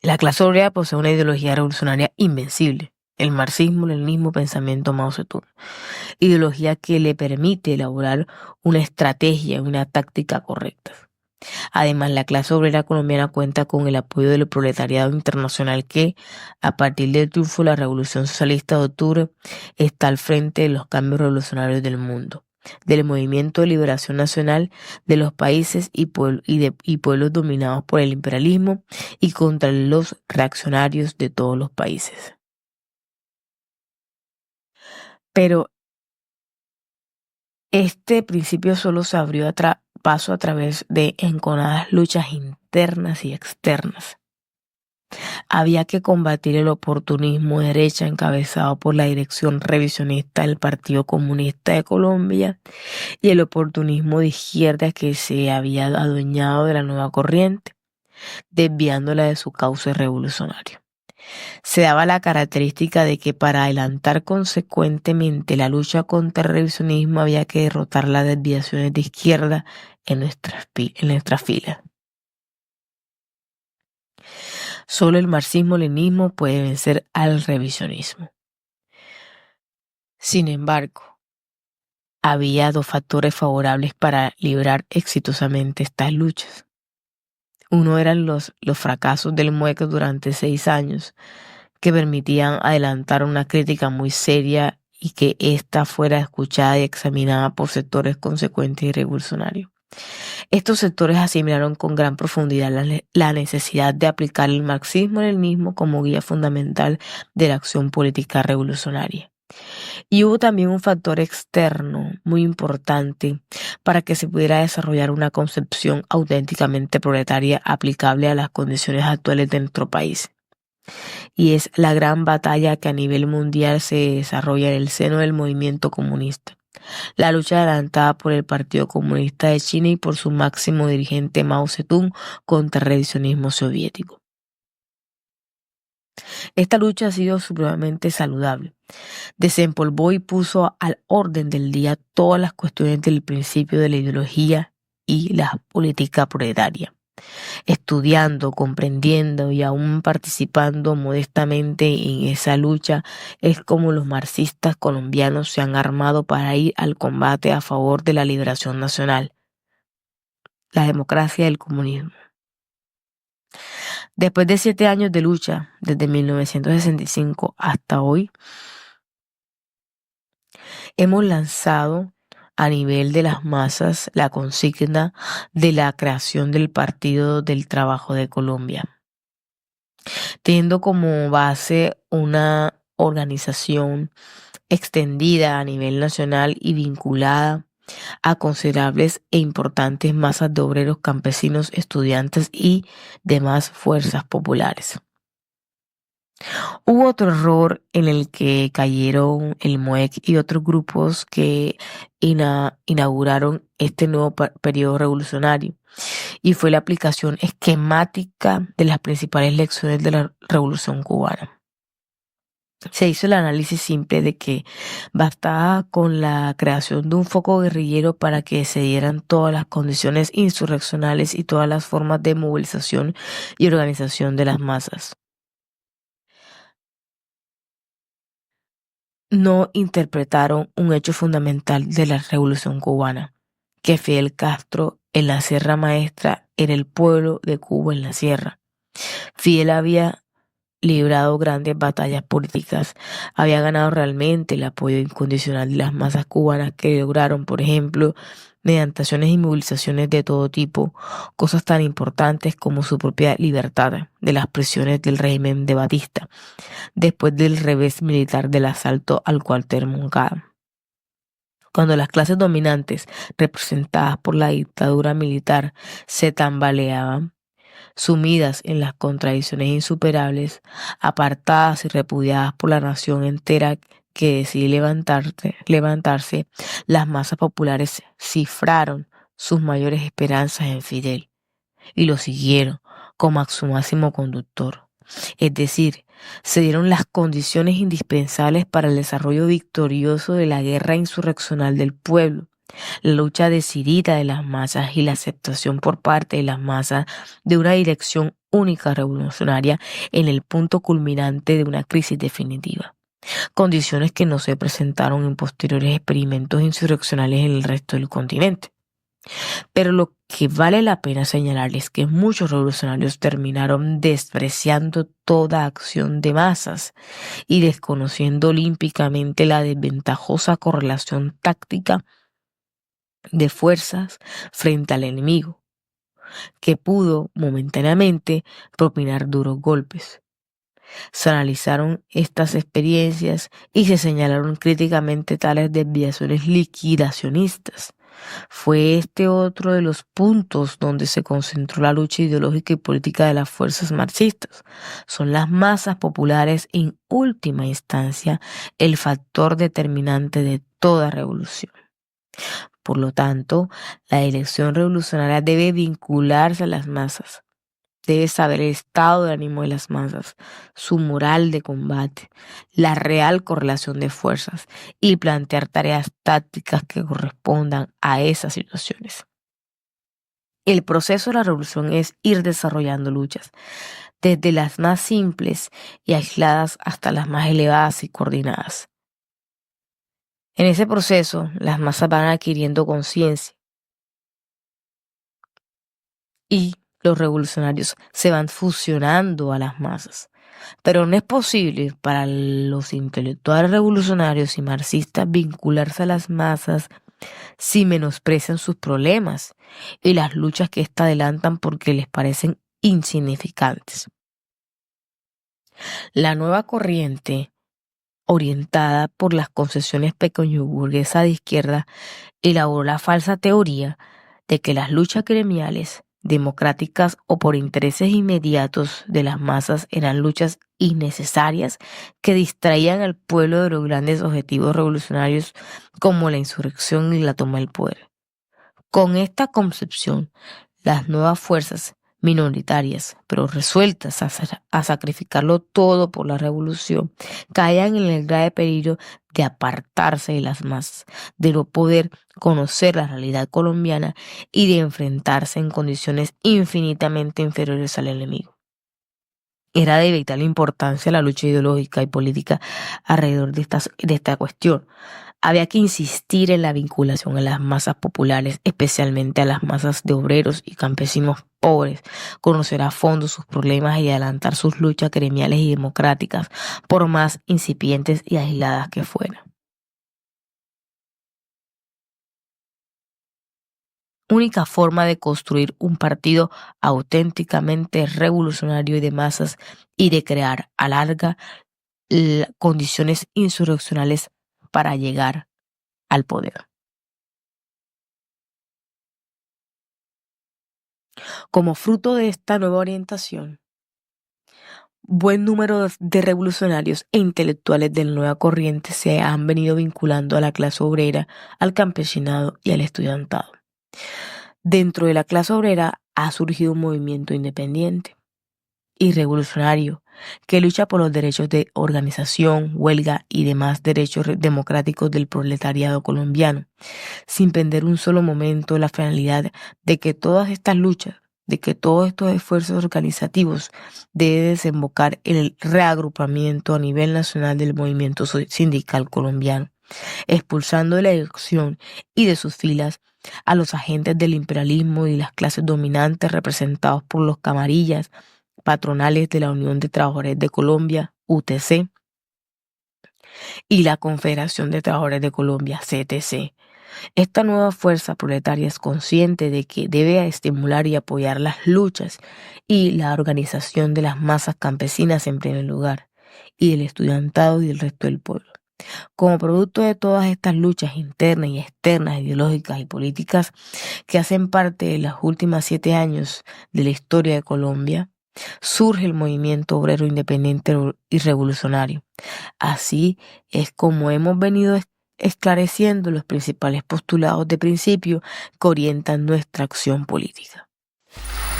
La clase obrera posee una ideología revolucionaria invencible, el marxismo-leninismo pensamiento Mao Zedong, ideología que le permite elaborar una estrategia y una táctica correcta. Además, la clase obrera colombiana cuenta con el apoyo del proletariado internacional que, a partir del triunfo de la Revolución Socialista de Octubre, está al frente de los cambios revolucionarios del mundo, del movimiento de liberación nacional de los países y pueblos dominados por el imperialismo y contra los reaccionarios de todos los países. Pero este principio solo se abrió paso a través de enconadas luchas internas y externas. Había que combatir el oportunismo de derecha encabezado por la dirección revisionista del Partido Comunista de Colombia y el oportunismo de izquierda que se había adueñado de la nueva corriente, desviándola de su cauce revolucionario. Se daba la característica de que para adelantar consecuentemente la lucha contra el revisionismo había que derrotar las desviaciones de izquierda en nuestras filas. Solo el marxismo-leninismo puede vencer al revisionismo. Sin embargo, había dos factores favorables para librar exitosamente estas luchas. Uno eran los fracasos del MUEC durante 6 años, que permitían adelantar una crítica muy seria y que ésta fuera escuchada y examinada por sectores consecuentes y revolucionarios. Estos sectores asimilaron con gran profundidad la necesidad de aplicar el marxismo-leninismo como guía fundamental de la acción política revolucionaria. Y hubo también un factor externo muy importante para que se pudiera desarrollar una concepción auténticamente proletaria aplicable a las condiciones actuales de nuestro país. Y es la gran batalla que a nivel mundial se desarrolla en el seno del movimiento comunista. La lucha adelantada por el Partido Comunista de China y por su máximo dirigente Mao Zedong contra el revisionismo soviético. Esta lucha ha sido supremamente saludable. Desempolvó y puso al orden del día todas las cuestiones del principio de la ideología y la política proletaria. Estudiando, comprendiendo y aún participando modestamente en esa lucha es como los marxistas colombianos se han armado para ir al combate a favor de la liberación nacional, la democracia y el comunismo. Después de 7 años de lucha, desde 1965 hasta hoy, hemos lanzado a nivel de las masas la consigna de la creación del Partido del Trabajo de Colombia, teniendo como base una organización extendida a nivel nacional y vinculada a considerables e importantes masas de obreros, campesinos, estudiantes y demás fuerzas populares. Hubo otro error en el que cayeron el MUEC y otros grupos que inauguraron este nuevo periodo revolucionario, y fue la aplicación esquemática de las principales lecciones de la Revolución Cubana. Se hizo el análisis simple de que bastaba con la creación de un foco guerrillero para que se dieran todas las condiciones insurreccionales y todas las formas de movilización y organización de las masas. No interpretaron un hecho fundamental de la Revolución Cubana, que Fidel Castro en la Sierra Maestra era el pueblo de Cuba en la sierra. Fidel había librado grandes batallas políticas, había ganado realmente el apoyo incondicional de las masas cubanas que lograron, por ejemplo, mediante acciones y movilizaciones de todo tipo, cosas tan importantes como su propia libertad de las prisiones del régimen de Batista, después del revés militar del asalto al cuartel Moncada. Cuando las clases dominantes, representadas por la dictadura militar, se tambaleaban, sumidas en las contradicciones insuperables, apartadas y repudiadas por la nación entera que decidió levantarse, las masas populares cifraron sus mayores esperanzas en Fidel y lo siguieron como a su máximo conductor. Es decir, se dieron las condiciones indispensables para el desarrollo victorioso de la guerra insurreccional del pueblo, La lucha decidida de las masas y la aceptación por parte de las masas de una dirección única revolucionaria en el punto culminante de una crisis definitiva. Condiciones que no se presentaron en posteriores experimentos insurreccionales en el resto del continente. Pero lo que vale la pena señalar es que muchos revolucionarios terminaron despreciando toda acción de masas y desconociendo olímpicamente la desventajosa correlación táctica de fuerzas frente al enemigo, que pudo momentáneamente propinar duros golpes. Se analizaron estas experiencias y se señalaron críticamente tales desviaciones liquidacionistas. Fue este otro de los puntos donde se concentró la lucha ideológica y política de las fuerzas marxistas. Son las masas populares, en última instancia, el factor determinante de toda revolución. Por lo tanto, la dirección revolucionaria debe vincularse a las masas. Debe saber el estado de ánimo de las masas, su moral de combate, la real correlación de fuerzas y plantear tareas tácticas que correspondan a esas situaciones. El proceso de la revolución es ir desarrollando luchas, desde las más simples y aisladas hasta las más elevadas y coordinadas. En ese proceso, las masas van adquiriendo conciencia y los revolucionarios se van fusionando a las masas. Pero no es posible para los intelectuales revolucionarios y marxistas vincularse a las masas si menosprecian sus problemas y las luchas que éstas adelantan porque les parecen insignificantes. La nueva corriente, orientada por las concepciones pequeñoburguesas de izquierda, elaboró la falsa teoría de que las luchas gremiales, democráticas o por intereses inmediatos de las masas eran luchas innecesarias que distraían al pueblo de los grandes objetivos revolucionarios como la insurrección y la toma del poder. Con esta concepción, las nuevas fuerzas minoritarias, pero resueltas a sacrificarlo todo por la revolución, caían en el grave peligro de apartarse de las masas, de no poder conocer la realidad colombiana y de enfrentarse en condiciones infinitamente inferiores al enemigo. Era de vital importancia la lucha ideológica y política alrededor de esta cuestión. Había que insistir en la vinculación a las masas populares, especialmente a las masas de obreros y campesinos pobres, conocer a fondo sus problemas y adelantar sus luchas gremiales y democráticas, por más incipientes y aisladas que fueran. Única forma de construir un partido auténticamente revolucionario y de masas y de crear a larga condiciones insurreccionales para llegar al poder. Como fruto de esta nueva orientación, buen número de revolucionarios e intelectuales de la nueva corriente se han venido vinculando a la clase obrera, al campesinado y al estudiantado. Dentro de la clase obrera ha surgido un movimiento independiente y revolucionario que lucha por los derechos de organización, huelga y demás derechos democráticos del proletariado colombiano, sin perder un solo momento la finalidad de que todas estas luchas, de que todos estos esfuerzos organizativos deben desembocar en el reagrupamiento a nivel nacional del movimiento sindical colombiano, expulsando de la elección y de sus filas a los agentes del imperialismo y las clases dominantes representados por los camarillas patronales de la Unión de Trabajadores de Colombia, UTC, y la Confederación de Trabajadores de Colombia, CTC. Esta nueva fuerza proletaria es consciente de que debe estimular y apoyar las luchas y la organización de las masas campesinas en primer lugar, y del estudiantado y del resto del pueblo. Como producto de todas estas luchas internas y externas, ideológicas y políticas que hacen parte de los últimos 7 años de la historia de Colombia, surge el movimiento obrero independiente y revolucionario. Así es como hemos venido esclareciendo los principales postulados de principio que orientan nuestra acción política.